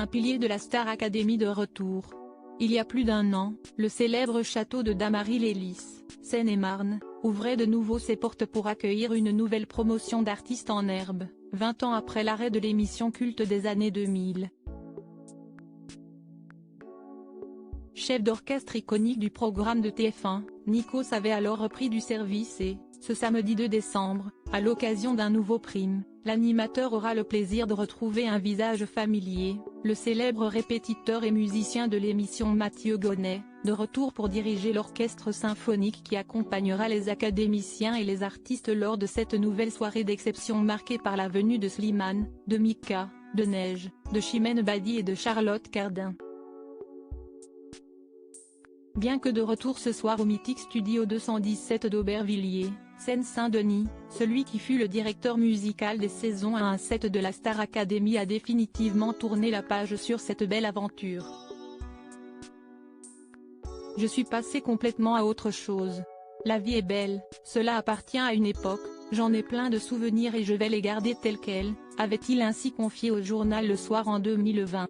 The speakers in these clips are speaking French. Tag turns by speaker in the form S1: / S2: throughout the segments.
S1: un pilier de la Star Academy de retour. Il y a plus d'un an, le célèbre château de Damary-les-Lys, Seine-et-Marne, ouvrait de nouveau ses portes pour accueillir une nouvelle promotion d'artistes en herbe, 20 ans après l'arrêt de l'émission culte des années 2000. Chef d'orchestre iconique du programme de TF1, Nikos avait alors repris du service et, ce samedi 2 décembre, à l'occasion d'un nouveau prime, l'animateur aura le plaisir de retrouver un visage familier, le célèbre répétiteur et musicien de l'émission Mathieu Gonnet, de retour pour diriger l'orchestre symphonique qui accompagnera les académiciens et les artistes lors de cette nouvelle soirée d'exception marquée par la venue de Slimane, de Mika, de Neige, de Chimène Badi et de Charlotte Cardin. Bien que de retour ce soir au mythique studio 217 d'Aubervilliers, Seine-Saint-Denis, celui qui fut le directeur musical des saisons 1 à 7 de la Star Academy a définitivement tourné la page sur cette belle aventure. Je suis passé complètement à autre chose. La vie est belle, cela appartient à une époque, j'en ai plein de souvenirs et je vais les garder tels quels, avait-il ainsi confié au journal Le Soir en 2020.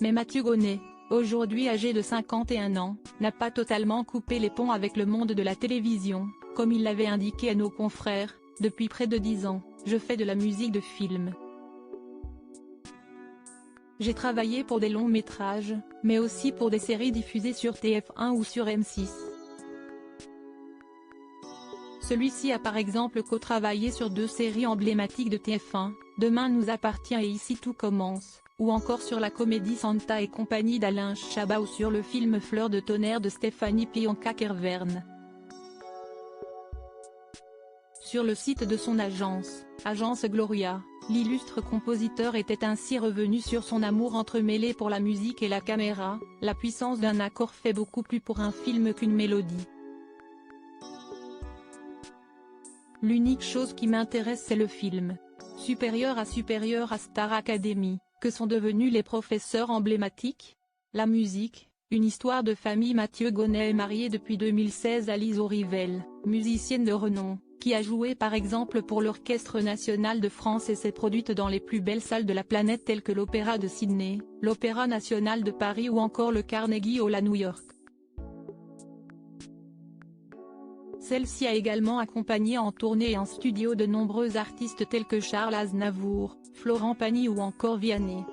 S1: Mais Mathieu Gonnet, aujourd'hui âgé de 51 ans, n'a pas totalement coupé les ponts avec le monde de la télévision, comme il l'avait indiqué à nos confrères. Depuis près de 10 ans, je fais de la musique de film. J'ai travaillé pour des longs métrages, mais aussi pour des séries diffusées sur TF1 ou sur M6. Celui-ci a par exemple co-travaillé sur 2 séries emblématiques de TF1, Demain nous appartient et Ici tout commence, ou encore sur la comédie Santa et compagnie d'Alain Chabat ou sur le film Fleur de tonnerre de Stéphanie Pianka-Kervern. Sur le site de son agence, Agence Gloria, l'illustre compositeur était ainsi revenu sur son amour entremêlé pour la musique et la caméra. La puissance d'un accord fait beaucoup plus pour un film qu'une mélodie. L'unique chose qui m'intéresse c'est le film. Supérieur à Star Academy, que sont devenus les professeurs emblématiques. La musique, une histoire de famille. Mathieu Gonnet est marié depuis 2016 à Lise Aurivel, musicienne de renom, qui a joué par exemple pour l'Orchestre National de France et s'est produite dans les plus belles salles de la planète telles que l'Opéra de Sydney, l'Opéra National de Paris ou encore le Carnegie Hall à New York. Celle-ci a également accompagné en tournée et en studio de nombreux artistes tels que Charles Aznavour, Florent Pagny ou encore Vianney.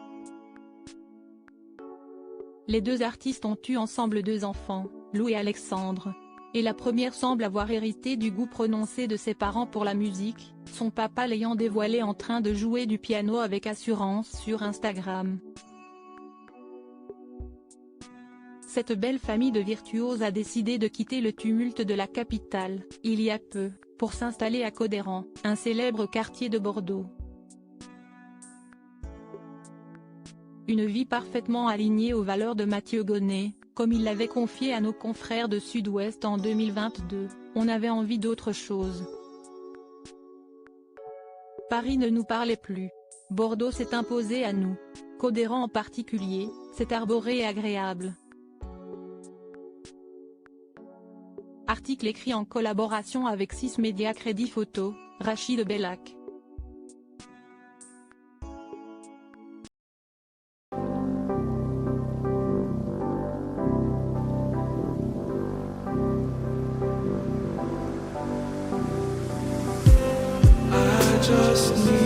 S1: Les 2 artistes ont eu ensemble 2 enfants, Lou et Alexandre. Et la première semble avoir hérité du goût prononcé de ses parents pour la musique, son papa l'ayant dévoilé en train de jouer du piano avec assurance sur Instagram. Cette belle famille de virtuoses a décidé de quitter le tumulte de la capitale, il y a peu, pour s'installer à Codéran, un célèbre quartier de Bordeaux. Une vie parfaitement alignée aux valeurs de Mathieu Gonnet, comme il l'avait confié à nos confrères de Sud-Ouest en 2022, on avait envie d'autre chose. Paris ne nous parlait plus. Bordeaux s'est imposé à nous. Codéran en particulier, c'est arboré et agréable. Article écrit en collaboration avec 6 médias Crédit Photo, Rachid Bellac.
S2: I just need